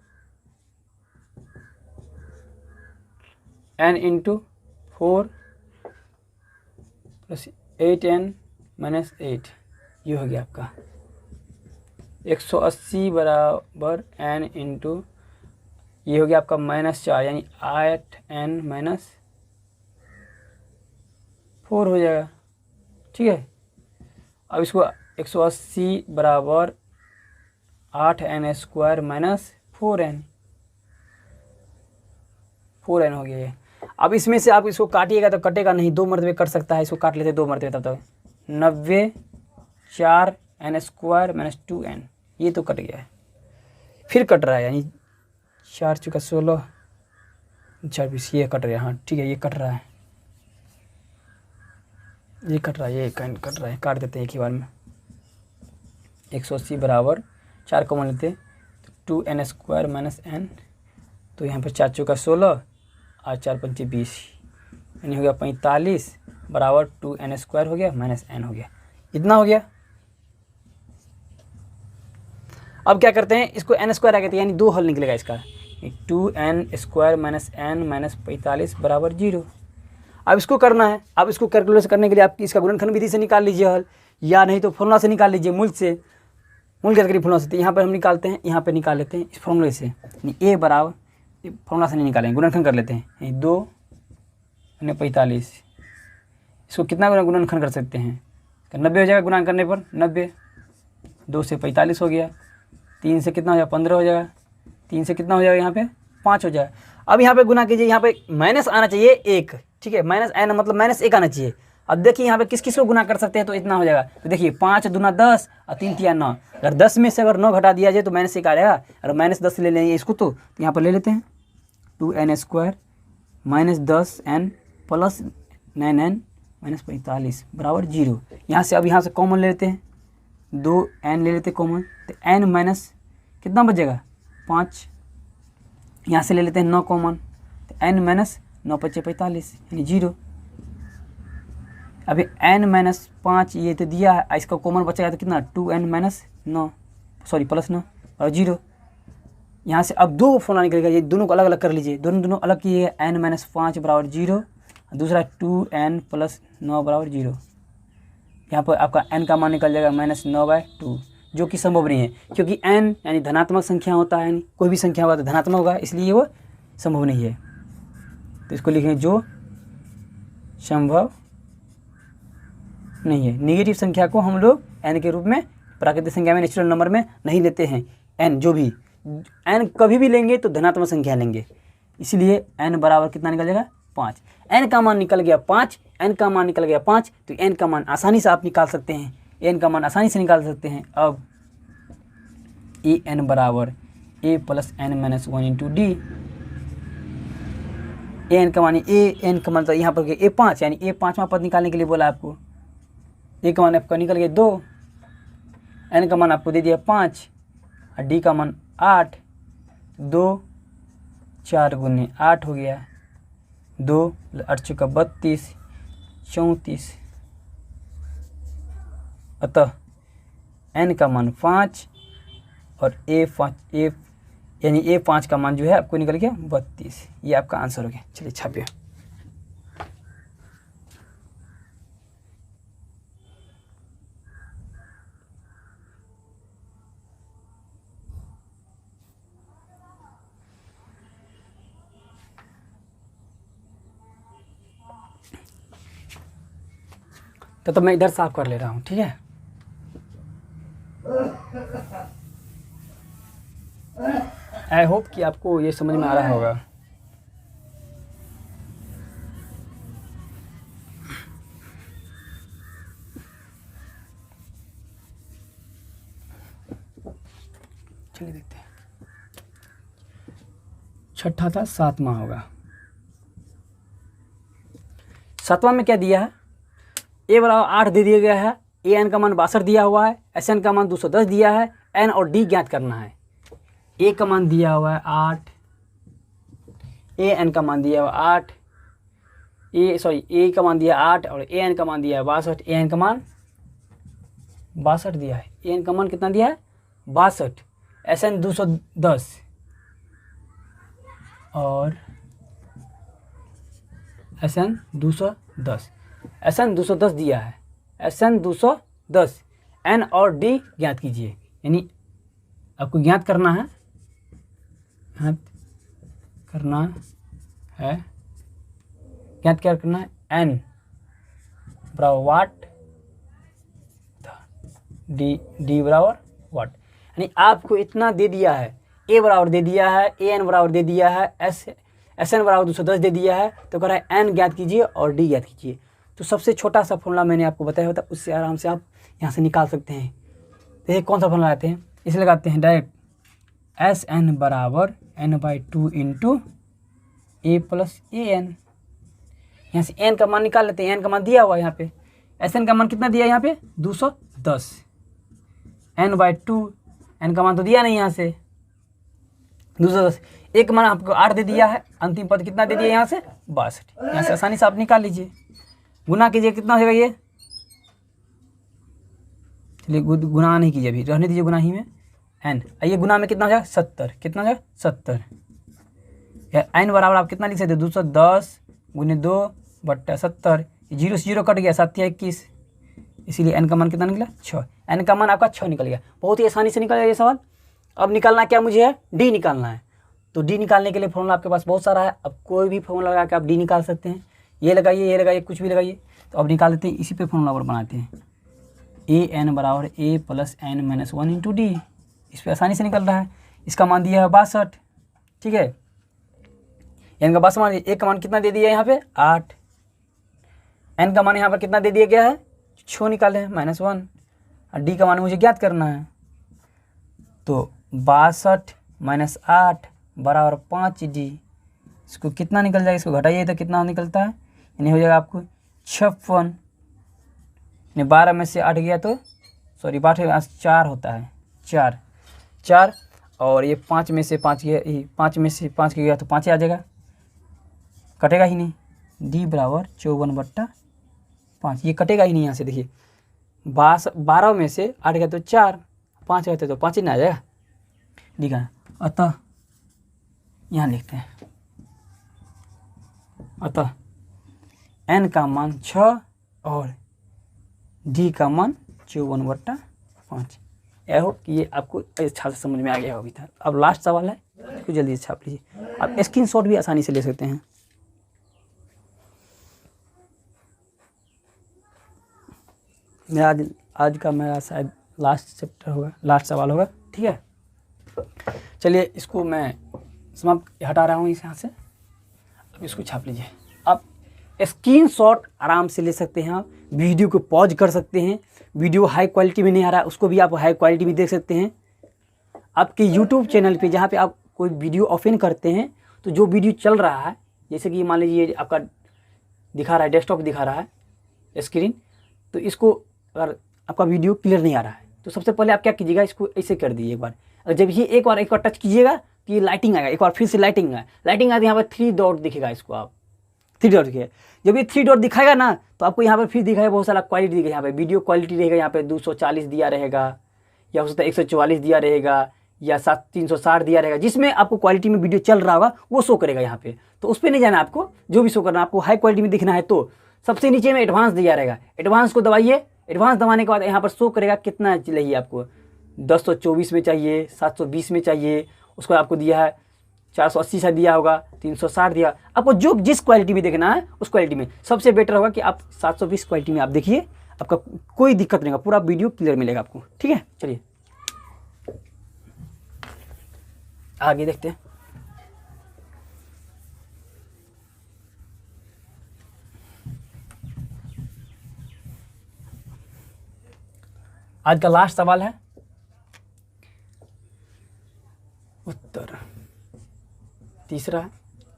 n × 4 + 8n - 8, ये हो गया आपका 180 बराबर n × ये हो गया आपका -4, यानी 8n - 4 हो जाएगा, ठीक है। अब इसको 180 बराबर 8n² - 4n हो गया ये। अब इसमें से आप इसको काटिएगा तो कटेगा नहीं, 2 मरतबे कट सकता है, इसको काट लेते 2 मरतबे, तब तक 90 4n² - 2n, ये तो कट गया है, फिर कट रहा है, यानी 4 × 16 4 20, ये कट रहा है, हाँ ठीक है, ये कट रहा है, ये कट रहा है, ये कट रहा है, काट देते हैं एक ही बार में। 180 बराबर 4 कॉमन लेते तो 2n² - n, तो यहाँ पर 4 × 16 और 4 × 5 20, यानी हो गया 45 बराबर 2n² हो गया -n हो गया, इतना हो गया। अब क्या करते हैं, इसको n² आ गया, यानी 2 हल निकलेगा इसका, 2n² - n - 45 बराबर 0। अब इसको करना है, अब इसको कैलकुलेशन करने के लिए आप इसका गुणनखंड विधि से निकाल लीजिए हल, या नहीं तो फॉर्मूला से निकाल लीजिए, मूल ज्ञात करिए फॉर्मूला से। तो यहाँ पर हम निकालते हैं, यहाँ पे निकाल लेते हैं इस फॉर्मूले से, a बराबर फॉर्मूला से नहीं निकालेंगे, गुणनखंड कर लेते हैं। 2 और 45, इसको कितना गुणनखंड कर सकते हैं? 90 हो जाएगा गुणन करने पर, 90। 2 से 45 हो गया, 3 से कितना हो जाएगा? 15 हो जाएगा, 3 से कितना हो जाएगा? यहाँ पे 5 हो जाएगा। अब यहाँ पे गुना कीजिए, यहाँ पे माइनस आना चाहिए 1, ठीक है, माइनस n मतलब माइनस 1 आना चाहिए। अब देखिए यहाँ पे किस किस को गुना कर सकते हैं, तो इतना हो जाएगा। तो देखिए 5 दूना 10 और 3 तिया 9, अगर 10 में से अगर 9 घटा दिया जाए तो माइनस 1 आ जाएगा। अगर माइनस 10 ले लेंगे इसको तो यहाँ पर ले लेते हैं 2n² minus 10n plus 9n minus 45 बराबर 0। यहाँ से अब यहाँ से कॉमन ले लेते हैं, 2n ले लेते हैं कॉमन, तो n माइनस कितना बचेगा? 5। यहाँ से ले लेते हैं 9 कॉमन, तो n माइनस 9 × 5 = 45 यानी 0। अभी n माइनस 5 ये तो दिया है, इसका कॉमन बचेगा तो कितना? 2n माइनस 9 सॉरी प्लस 9 और 0। यहाँ से अब दो फॉर्मूला निकलेगा, ये दोनों को अलग अलग कर लीजिए, दोनों अलग किए, n माइनस 5 बराबर 0, दूसरा 2n प्लस 9 बराबर 0। यहाँ पर आपका n का मान निकल जाएगा -9/2, जो कि संभव नहीं है, क्योंकि n यानी धनात्मक संख्या होता है, यानी कोई भी संख्या होगा तो धनात्मक होगा, इसलिए वो संभव नहीं है। तो इसको लिखेंगे जो संभव नहीं है। नेगेटिव संख्या को हम लोग n के रूप में, प्राकृतिक संख्या में, नेचुरल नंबर में नहीं लेते हैं। n जो भी n कभी भी लेंगे तो धनात्मक संख्या लेंगे, इसलिए n बराबर कितना निकल जाएगा? 5। n का मान निकल गया 5, n का मान निकल गया 5, तो n का मान आसानी से आप निकाल सकते हैं, n का मान आसानी से निकाल सकते हैं। अब ए n बराबर a plus n minus 1 × d, A n का मान, ए n का मान तो यहाँ पर a 5 यानी a 5वां पद निकालने के लिए बोला आपको। a का मान आपका निकल गया 2, n का मान आपको दे दिया 5 और d का मान 8। 2 4 × 8 हो गया, 2 8 × 32 34। अतः n का मान 5 और a यानी a5 का मान जो है आपको निकल गया 32। ये आपका आंसर हो गया। चलिए छापिए। तो मैं इधर साफ कर ले रहा हूँ, ठीक है। आई होप कि आपको ये समझ में आ रहा होगा। चलिए देखते हैं। छठा था, 7वां होगा। 7वां में क्या दिया है? a बराबर 8 दे दिया गया है, ए एन का मान 62 दिया हुआ है, एस एन का मान 210 दिया है, एन और डी ज्ञात करना है। ए का मान दिया हुआ है 8, ए एन का मान दिया हुआ 8, ए का मान दिया 8 और ए एन का मान दिया है 62। ए एन का मान 62 दिया है, ए एन का मान कितना दिया है? 62। एस एन 210 और एस एन 210, एस एन 210 दिया है, एस एन 210, एन और डी ज्ञात कीजिए। यानी आपको ज्ञात करना है, ज्ञात क्या करना है? एन बराबर वाट, डी बराबर वाट। यानी आपको इतना दे दिया है, ए बराबर दे दिया है, ए एन बराबर दे दिया है, एस एन बराबर 210 दे दिया है, तो कह रहा है एन ज्ञात कीजिए और डी ज्ञात कीजिए। तो सबसे छोटा सा फॉर्मूला मैंने आपको बताया होता, उससे आराम से आप यहाँ से निकाल सकते हैं। देखिए कौन सा फॉर्मूला लगाते हैं, इसे लगाते हैं डायरेक्ट, एस एन बराबर n/2 × a plus A N. यहाँ से एन का मान निकाल लेते हैं, एन का मान दिया हुआ है यहाँ पे, एस एन का मान कितना दिया है यहाँ पे? 210, n/2, एन का मान तो दिया नहीं यहाँ से 210, एक मान आपको 8 दे दिया है, अंतिम पद कितना दे दिया यहाँ से? 62। यहाँ से आसानी से आप निकाल लीजिए, गुना कीजिए, कितना होगा ये? चलिए गुना नहीं कीजिए, अभी रहने दीजिए गुना ही में, एन। ये गुना में कितना हो जाएगा? 70। कितना हो जाएगा? 70। या एन बराबर आप कितना लिख सकते हैं? 210 × 2/70, 0 से 0 कट गया, 7 या 21, इसीलिए एन का मान कितना निकला? 6। एन का मान आपका 6 निकल गया। बहुत ही आसानी से निकल गया ये सवाल। अब निकालना क्या मुझे है? डी निकालना है। तो डी निकालने के लिए फॉर्मूला आपके पास बहुत सारा है। अब कोई भी फॉर्मूला लगा के आप डी निकाल सकते हैं। ये लगाइए, कुछ भी लगाइए। तो अब निकाल लेते हैं, इसी पे फॉर्मूला और बनाते हैं। ए एन बराबर A plus N minus 1 into D. इस पर आसानी से निकल रहा है। इसका मान दिया है 62, ठीक है। एन का 62 मान, ए का मान कितना दे दिया है यहाँ पे 8, एन का मान यहाँ पर कितना दे दिया गया है 6 निकाले हैं -1, और डी का मान मुझे ज्ञात करना है। तो 62 - 8 बराबर 5D। इसको कितना निकल जाएगा, इसको घटाइए तो कितना निकलता है, यानी हो जाएगा आपको 56। 12 में से 8 गया तो सॉरी 4 होता है, 4 और ये 5 में से 5 गया, 5 में से 5 गया तो 5 ही आ जाएगा, कटेगा ही नहीं। डी बराबर 54/5, ये कटेगा ही नहीं यहाँ से। देखिए 12 में से 8 गया तो 4, 5 रहते तो 5 ही ना आ जाएगा, डी का। अतः यहाँ लिखते हैं, अतः एन का मान 6 और डी का मान 54/5। यह हो कि ये आपको अच्छा से समझ में आ गया होगा। अब लास्ट सवाल है, इसको जल्दी से छाप लीजिए। आप स्क्रीनशॉट भी आसानी से ले सकते हैं। मेरा आज का मेरा शायद लास्ट चैप्टर होगा, लास्ट सवाल होगा, ठीक है। चलिए इसको मैं समाप्त हटा रहा हूँ इस यहाँ से। अब इसको छाप लीजिए। आप स्क्रीनशॉट आराम से ले सकते हैं, आप वीडियो को पॉज कर सकते हैं। वीडियो हाई क्वालिटी में नहीं आ रहा है, उसको भी आप हाई क्वालिटी में देख सकते हैं। आपके यूट्यूब चैनल पे जहाँ पे आप कोई वीडियो ओपन करते हैं तो जो वीडियो चल रहा है, जैसे कि मान लीजिए आपका दिखा रहा है, डेस्कटॉप दिखा रहा है स्क्रीन, तो इसको अगर आपका वीडियो क्लियर नहीं आ रहा है तो सबसे पहले आप क्या कीजिएगा, इसको ऐसे कर दीजिए एक बार। और जब ये एक बार टच कीजिएगा तो ये लाइटिंग आएगा, एक बार फिर से लाइटिंग आए तो यहाँ पर 3 डॉट दिखेगा, इसको आप 3 डॉट दिखेगा। जब ये 3 डॉट दिखाएगा ना तो आपको यहाँ पर फिर दिखाएगा बहुत सारा क्वालिटी दिखेगा। यहाँ पे वीडियो क्वालिटी रहेगा, यहाँ पे 240 दिया रहेगा, या हो सकता है 144 दिया रहेगा, या 360 दिया रहेगा। जिसमें आपको क्वालिटी में वीडियो चल रहा होगा वो शो करेगा यहाँ पे। तो उस पर नहीं जाना आपको, जो भी शो करना आपको हाई क्वालिटी में दिखना है तो सबसे नीचे में एडवांस दिया रहेगा। एडवांस को दबाइए। एडवांस दबाने के बाद यहाँ पर शो करेगा कितना चाहिए आपको, 1024 में चाहिए, 720 में चाहिए, उसको आपको दिया है 480 से दिया होगा, 360 दिया। आपको जो जिस क्वालिटी में देखना है उस क्वालिटी में सबसे बेटर होगा कि आप 720 क्वालिटी में आप देखिए, आपका कोई दिक्कत नहीं होगा, पूरा वीडियो क्लियर मिलेगा आपको, ठीक है। चलिए आगे देखते हैं। आज का लास्ट सवाल है, उत्तर तीसरा।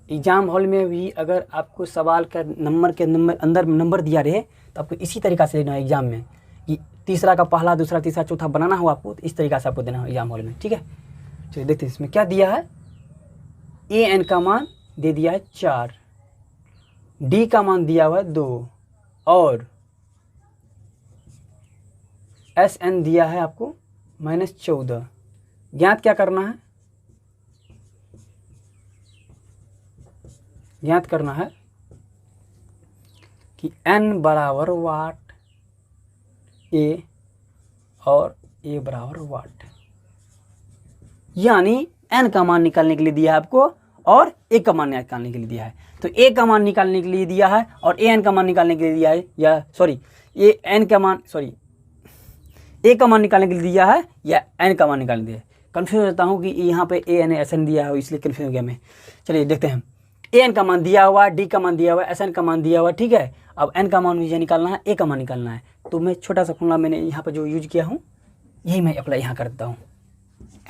एग्जाम हॉल में भी अगर आपको सवाल का नंबर के अंदर नंबर दिया रहे तो आपको इसी तरीक़ा से लेना है एग्जाम में, कि तीसरा का पहला, दूसरा, तीसरा, चौथा बनाना हो आपको, तो इस तरीक़ा से आपको देना हो एग्जाम हॉल में, ठीक है। चलिए देखते हैं इसमें क्या दिया है। ए एन का मान दे दिया है 4, डी का मान दिया हुआ है 2 और एस एन दिया है आपको -14। ज्ञात क्या करना है, ज्ञात करना है कि n बराबर वाट ए और ए बराबर वाट, यानी n का मान निकालने के लिए दिया है आपको और a का मान निकालने के लिए दिया है। तो a का मान निकालने के लिए दिया है और an का मान निकालने के लिए दिया है, या सॉरी a का मान निकालने के लिए दिया है या n का मान निकालने दिया है। कन्फ्यूज होता हूँ कि यहाँ पे a n s n दिया है, इसलिए कन्फ्यूज हो गया मैं। चलिए देखते हैं। ए एन का मान दिया हुआ, डी का मान दिया हुआ, एस एन का मान दिया हुआ, ठीक है। अब एन का मान मुझे निकालना है, ए का मान निकालना है। तो मैं छोटा सा फॉर्मूला मैंने यहाँ पर जो यूज किया हूँ यही मैं अप्लाई यहाँ करता हूँ।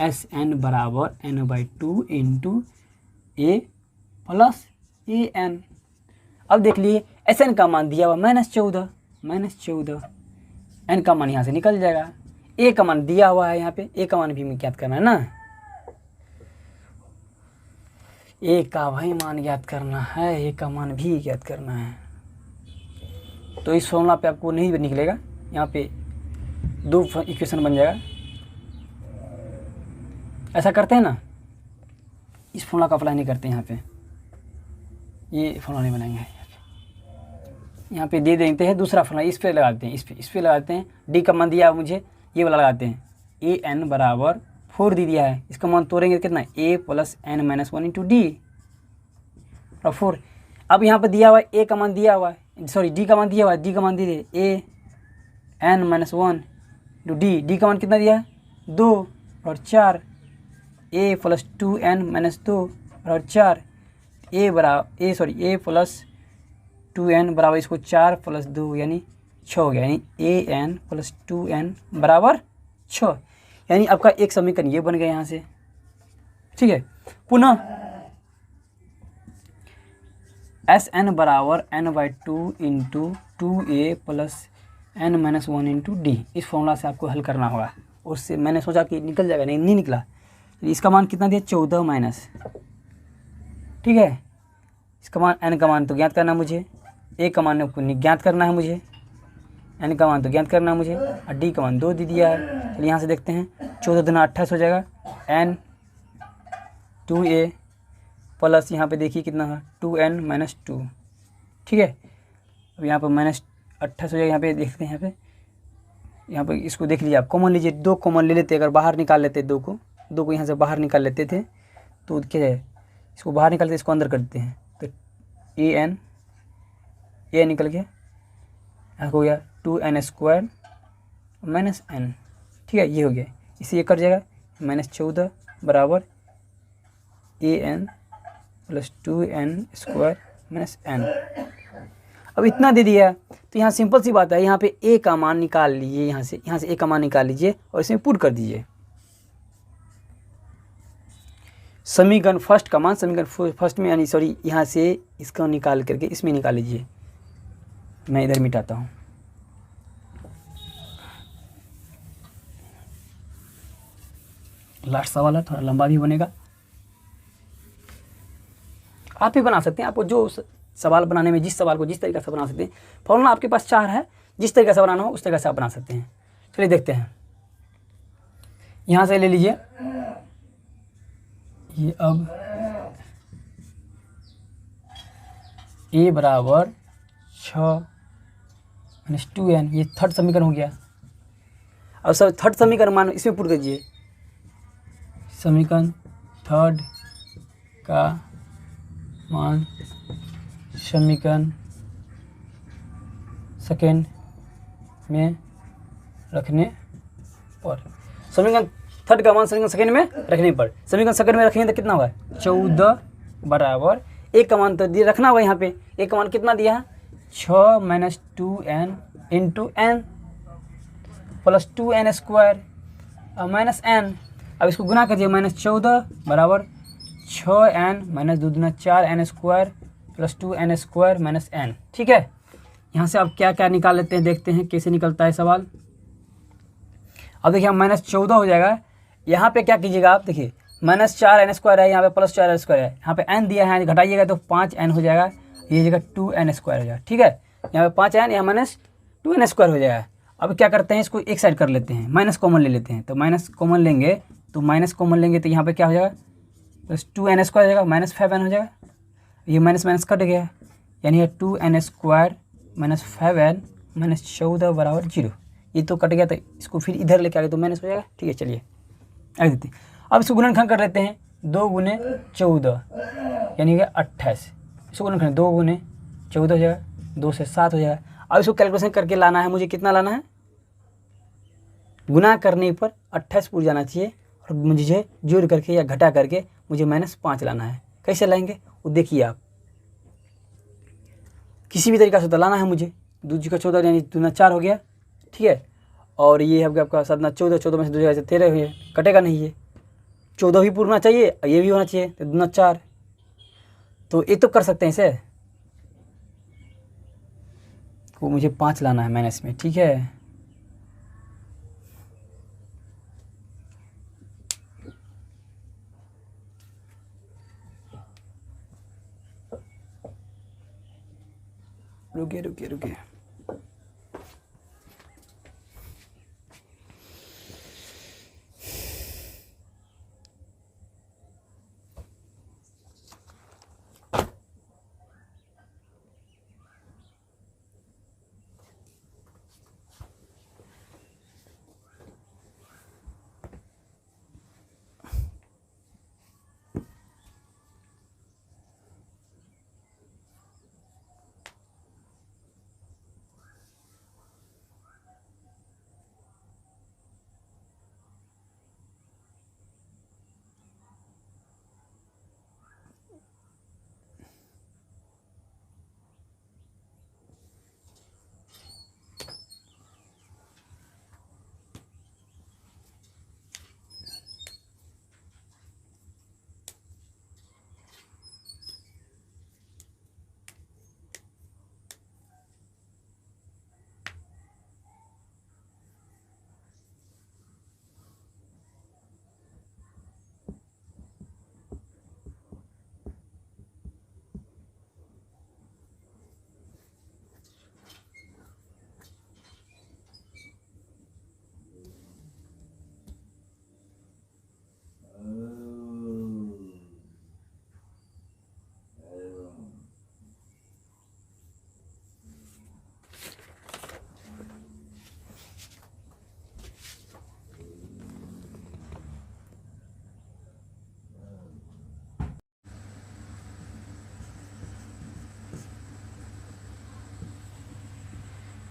एस एन बराबर n/2 into A plus A N. अब देख लिए एस एन का मान दिया हुआ -14, एन का मान यहाँ से निकल जाएगा। ए का मान दिया हुआ है यहाँ पे, ए का मान भी ज्ञात करना है ना, ए का भाई मान ज्ञात करना है, ए का मान भी ज्ञात करना है। तो इस फॉर्मूला पे आपको नहीं निकलेगा, यहाँ पे 2 इक्वेशन बन जाएगा। ऐसा करते हैं ना, इस फॉर्मूला का अप्लाई नहीं करते यहाँ पे, ये फॉर्मूला नहीं बनाएंगे। यहाँ पे दे देते हैं दूसरा फॉर्मूला, इस पे लगाते हैं, इस पे लगाते हैं। डी का मान दिया मुझे, ये वाला लगाते हैं। ए एन बराबर 4 दे दिया है, इसका मान तोड़ेंगे तो कितना a plus N minus one into D और 4। अब यहाँ पर दिया हुआ है a का मान दिया हुआ है, सॉरी d का मान दिया हुआ है, d का मान दे दिए a n minus one into D का मान कितना दिया है 2 और 4, a प्लस 2n माइनस 2 और 4, a प्लस 2n बराबर इसको 4 प्लस 2 यानी 6 हो गया, यानी an प्लस 2n बराबर 6। यानी आपका एक समीकरण ये बन गया यहाँ से। ठीक है, पुनः Sn बराबर n/2 into 2a plus n minus one into D, इस फॉर्मूला से आपको हल करना होगा। उससे मैंने सोचा कि निकल जाएगा, नहीं निकला। इसका मान कितना दिया 14 माइनस, ठीक है, इसका मान n का मान तो ज्ञात करना है मुझे, a का मान को ज्ञात करना है मुझे, n का मान तो ज्ञात करना है मुझे, और d का मान 2 दे दिया है। चलिए यहाँ से देखते हैं, 14 दूना 28 हो जाएगा, n 2a प्लस यहाँ पे देखिए कितना है 2n माइनस 2। ठीक है, अब यहाँ पर माइनस 28 हो जाएगा, यहाँ पे देखते हैं, यहाँ पे इसको देख लीजिए आप, कॉमन लीजिए, 2 कॉमन ले लेते, अगर बाहर निकाल लेते 2 को यहाँ से बाहर निकाल लेते थे तो क्या है, इसको बाहर निकालते इसको अंदर कर देते हैं, तो a निकल गया, यहाँ हो गया 2n स्क्वायर माइनस n। ठीक है, ये हो गया, इसे ये कट जाएगा, -14 बराबर an plus 2n square minus n। अब इतना दे दिया, तो यहाँ सिंपल सी बात है, यहाँ पे a का मान निकाल लीजिए, यहाँ से a का मान निकाल लीजिए और इसमें पुट कर दीजिए समीकरण फर्स्ट का मान, समीकरण फर्स्ट में, यानी सॉरी यहाँ से इसका निकाल करके इसमें निकाल लीजिए। मैं इधर मिटाता हूँ, लास्ट सवाल है, थोड़ा लंबा भी बनेगा। आप भी बना सकते हैं, आपको जो सवाल बनाने में, जिस सवाल को जिस तरीके से बना सकते हैं, फॉर्मूला आपके पास 4 है, जिस तरीके से बनाना हो उस तरीके से आप बना सकते हैं। चलिए देखते हैं, यहाँ से ले लीजिए ये, अब a बराबर 6 माइनस 2n, ये थर्ड समीकरण हो गया। अब सब थर्ड समीकरण मान इसमें पुट कीजिए, समीकरण थर्ड का मान समीकरण सेकेंड में रखने पर, समीकरण थर्ड का मान समीकरण सेकेंड में रखने पर, समीकरण सेकेंड में रखेंगे तो कितना होगा 14 बराबर, एक का मान तो दिए रखना होगा, यहाँ पे एक का मान कितना दिया है 6 minus 2n into n plus 2n square minus n। अब इसको गुना कर दिए, -14 बराबर 6n माइनस 2 दूना 4n square plus 2n square minus n। ठीक है, यहाँ से आप क्या क्या निकाल लेते हैं, देखते हैं कैसे निकलता है सवाल। अब देखिए -14 हो जाएगा, यहाँ पे क्या कीजिएगा आप, देखिए -4n स्क्वायर है, यहाँ पे प्लस 4n स्क्वायर है, यहाँ पे n दिया है, घटाइएगा तो 5n हो जाएगा, ये जगह 2n स्क्वायर हो जाएगा। ठीक है, यहाँ पे 5n, यहाँ -2n स्क्वायर हो जाएगा। अब क्या करते हैं, इसको एक साइड कर लेते हैं, माइनस कॉमन ले लेते हैं, तो माइनस कॉमन लेंगे तो यहाँ पे क्या हो जाएगा, प्लस 2n स्क्वायर हो जाएगा, -5n हो जाएगा, ये माइनस माइनस कट गया, यानी 2n square minus 5n minus 14 बराबर 0। ये तो कट गया, तो इसको फिर इधर लेके आ गए तो माइनस हो जाएगा। ठीक है, चलिए आगे देते हैं। अब इसको गुणनखंड कर लेते हैं, 2 गुने 14 यानी कि 28, इसको गुणनखंड 2 गुने 14 हो जाएगा, 2 से 7 हो जाएगा। अब इसको कैलकुलेशन करके लाना है मुझे, कितना लाना है, गुना करने पर 28 पूर जाना चाहिए, और मुझे जोड़ करके या घटा करके मुझे -5 लाना है। कैसे लाएंगे वो देखिए आप, किसी भी तरीका से तो लाना है मुझे। 2 का 14 यानी 2 4 हो गया। ठीक है, और ये है आपका 7 14, 14 में से 2 जगह 13 हुए, कटेगा नहीं, ये 14 भी पूरना चाहिए, ये भी होना चाहिए, तो 2 4, तो ये तो कर सकते हैं इसे, वो मुझे 5 लाना है माइनस में। ठीक है, रुकिए।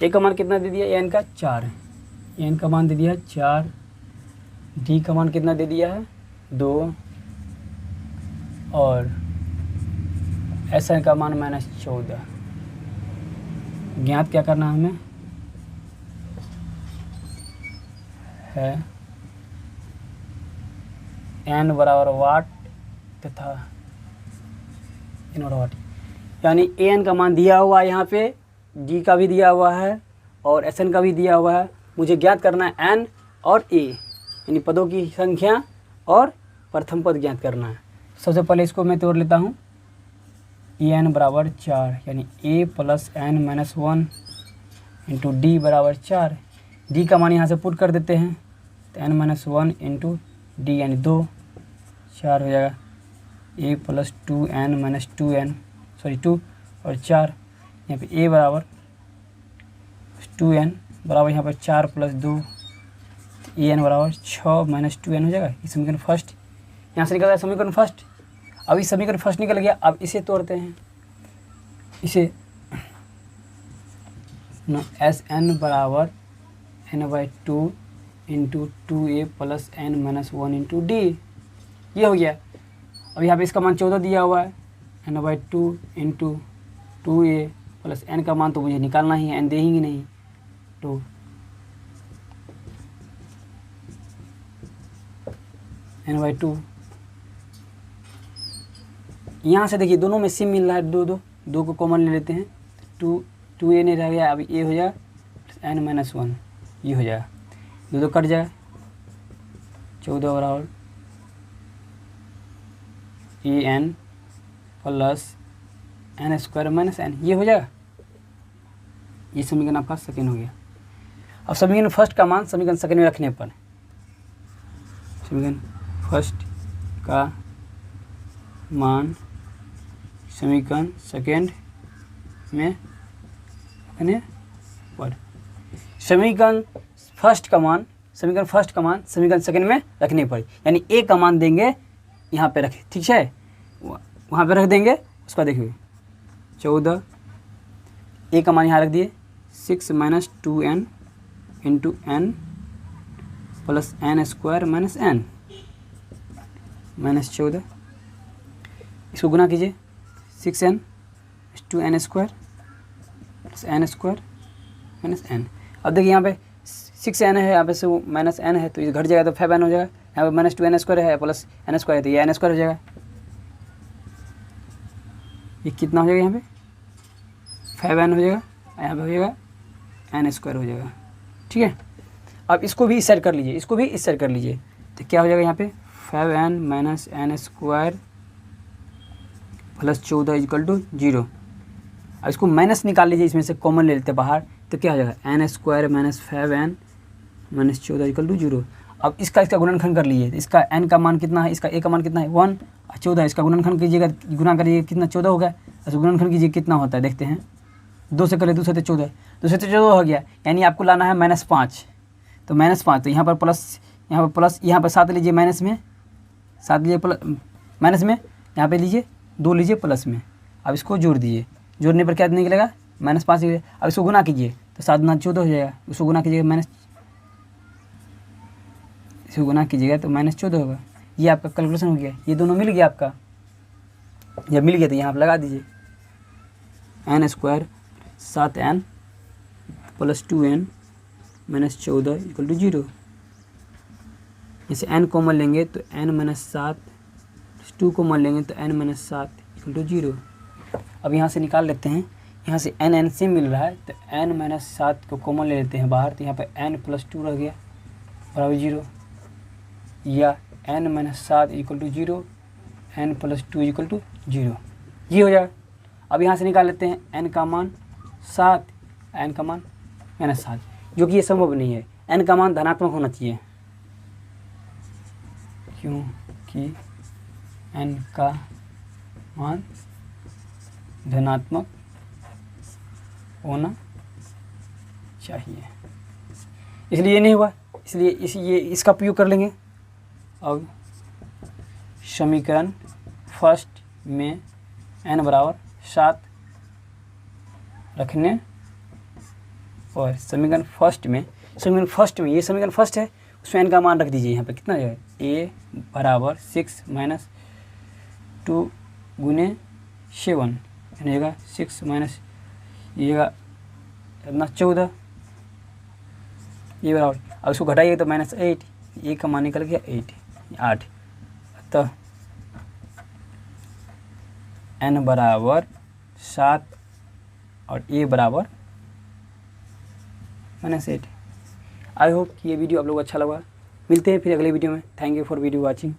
ए का मान कितना दे दिया, एन का 4, एन का मान दे दिया 4, डी का मान कितना दे दिया है 2, और एस एन का मान -14। ज्ञात क्या करना हमें है, एन बराबर वाट तथा एन बराबर वाट, यानी ए एन का मान दिया हुआ है यहाँ पे, डी का भी दिया हुआ है और एस एन का भी दिया हुआ है। मुझे ज्ञात करना है एन और ए, यानी पदों की संख्या और प्रथम पद ज्ञात करना है। सबसे पहले इसको मैं तोड़ लेता हूँ, ए एन बराबर 4, यानी A plus N minus 1 into D बराबर 4। डी का मान यहाँ से पुट कर देते हैं, तो एन माइनस 1 इंटू डी यानी 2, 4 हो जाएगा। ए plus 2n minus 2n, sorry 2 और 4, यहाँ पे ए बराबर 2n बराबर यहाँ पर 4 प्लस 2, ए एन बराबर 6 माइनस 2n हो जाएगा। ये समीकरण फर्स्ट यहाँ से निकल गया, समीकरण फर्स्ट। अब इस समीकरण फर्स्ट निकल गया, अब इसे तोड़ते हैं, इसे ना एस एन बराबर n/2 into 2a plus n minus 1 into D, ये हो गया। अब यहाँ पे इसका मान 14 दिया हुआ है, n/2 into 2a plus n का मान तो मुझे निकालना ही है, n देंगे नहीं, तो n/2, यहाँ से देखिए दोनों में सेम मिल रहा है, दो को कॉमन ले लेते हैं, 2a नहीं रह गया, अब a हो जाएगा प्लस n माइनस 1, ये हो जाएगा, दो कट जाए, 14 बराबर A N plus N square minus N, ये हो जाएगा। ये समीकरण आपका सेकेंड हो गया। अब समीकरण फर्स्ट का मान समीकरण सेकेंड में रखने पर, समीकरण फर्स्ट का मान समीकरण सेकेंड में रखने पर, समीकरण फर्स्ट का मान समीकरण सेकेंड में रखने पर, यानी ए का मान देंगे यहाँ पे रखें, ठीक है, वहाँ पे रख देंगे। उसका देखिए 14, ए का मान यहाँ रख दिए 6 minus 2n into N plus N square minus N minus 14, इसको गुना कीजिए 6n 2n square plus N square minus N. अब देखिए यहाँ पे 6n है, यहाँ पे से वो माइनस n है, तो ये घट जाएगा तो 5n हो जाएगा। यहाँ पे माइनस 2n स्क्वायर है प्लस n स्क्वायर है, तो ये n स्क्वायर हो जाएगा। ये कितना हो जाएगा, यहाँ पे 5n हो जाएगा, यहाँ पे हो जाएगा n स्क्वायर हो जाएगा, ठीक है। अब इसको भी इस साइड कर लीजिए, इसको भी इस साइड कर लीजिए, तो क्या हो जाएगा यहाँ पे 5n minus n square plus 14 equal to 0। अब इसको माइनस निकाल लीजिए, इसमें से कॉमन ले लेते हैं बाहर, तो क्या हो जाएगा n square minus 5n minus 14 equal to 0। अब इसका गुणनखंड कर लीजिए, इसका n का मान कितना है, इसका a का मान कितना है 1 और 14, इसका गुणनखंड कीजिएगा, गुना करिए कितना 14 होगा। अच्छा गुणनखंड कीजिए कितना होता है देखते हैं, 2 से कर ले, 2 से 14, 2 से 14 हो गया, यानी आपको लाना है -5, तो -5, तो यहाँ पर प्लस, यहाँ पर 7 लीजिए माइनस में, 7 लीजिए प्लस माइनस में, यहाँ पे लीजिए 2 लीजिए प्लस में। अब इसको जोड़ दीजिए, जोड़ने पर क्या निकलेगा -5 निकलेगा। अब इसको गुना कीजिए तो 7 गुना 14 हो जाएगा, उसको गुना कीजिएगा इसको गुना कीजिएगा तो -14 होगा। ये आपका कैलकुलेशन हो गया, ये दोनों मिल गया आपका। जब मिल गया तो यहाँ आप लगा दीजिए n square 7n plus 2n minus 14 equal to 0। जैसे n कॉमन लेंगे तो n माइनस 7, 2 कॉमन लेंगे तो n माइनस 7 इक्वल टू 0। अब यहाँ से निकाल लेते हैं, यहाँ से n से मिल रहा है तो n माइनस 7 को कॉमन ले लेते हैं बाहर, तो यहाँ पे n प्लस 2 रह गया बराबर 0, या n minus 7 equal to 0, n plus 2 equal to 0, ये हो जाएगा। अब यहाँ से निकाल लेते हैं n का मान 7, n का मान -7, जो कि ये संभव नहीं है, n का मान धनात्मक होना चाहिए, क्योंकि n का मान धनात्मक होना चाहिए, इसलिए ये नहीं हुआ, इसलिए इसका प्रयोग कर लेंगे। अब समीकरण फर्स्ट में n बराबर 7 रखने और समीकरण फर्स्ट में ये समीकरण फर्स्ट है, उसमें n का मान रख दीजिए यहाँ पे कितना है a बराबर 6 माइनस 2 गुने 7 यानी होगा 6 माइनस ये इतना 14 ये बराबर, अब उसको घटाइए तो -8, ए का मान निकल गया 8। अतः n बराबर 7 और a बराबर -8। आई होप कि ये वीडियो आप लोग को अच्छा लगा। मिलते हैं फिर अगले वीडियो में। Thank you for video watching.